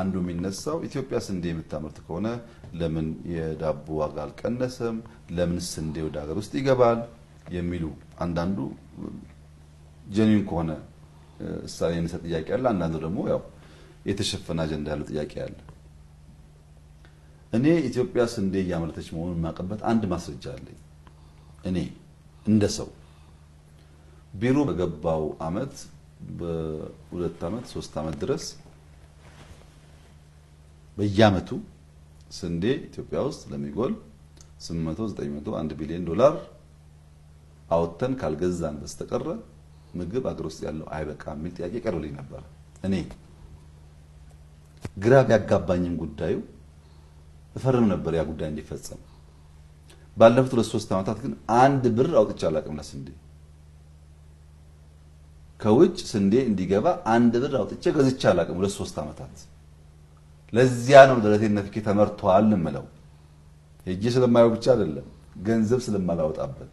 አንዱ የሚነሳው ኢትዮጵያ ስንዴ የምታመርት ከሆነ ለምን የዳቦ ዋጋ አልቀነሰም? ለምን ስንዴ ወደ ሀገር ውስጥ ይገባል? የሚሉ አንዳንዱ ጀኒን ከሆነ እሳቤ የሚሰጥ ጥያቄ አለ። አንዳንዱ ደግሞ ያው የተሸፈነ አጀንዳ ያለው ጥያቄ አለ። እኔ ኢትዮጵያ ስንዴ እያመረተች መሆኑን የማውቅበት አንድ ማስረጃ አለኝ። እኔ እንደ ሰው ቢሮ በገባው አመት በሁለት አመት 3 አመት ድረስ በየአመቱ ስንዴ ኢትዮጵያ ውስጥ ለሚጎል 800 900 1 ቢሊዮን ዶላር አውጥተን ካልገዛን በስተቀር ምግብ አገር ውስጥ ያለው አይበቃም የሚል ጥያቄ ቀርቦልኝ ነበር። እኔ ግራ ቢያጋባኝም ጉዳዩ እፈርም ነበር ያ ጉዳይ እንዲፈጸም። ባለፉት 2-3 አመታት ግን አንድ ብር አውጥቼ አላውቅም ለስንዴ። ከውጭ ስንዴ እንዲገባ አንድ ብር አውጥቼ ገዝቼ አላውቅም 2-3 አመታት። ለዚያ ነው ደረቴን ነፍኬ ተመርቷል እምለው። ሄጄ ስለማየው ብቻ አይደለም ገንዘብ ስለማላወጣበት።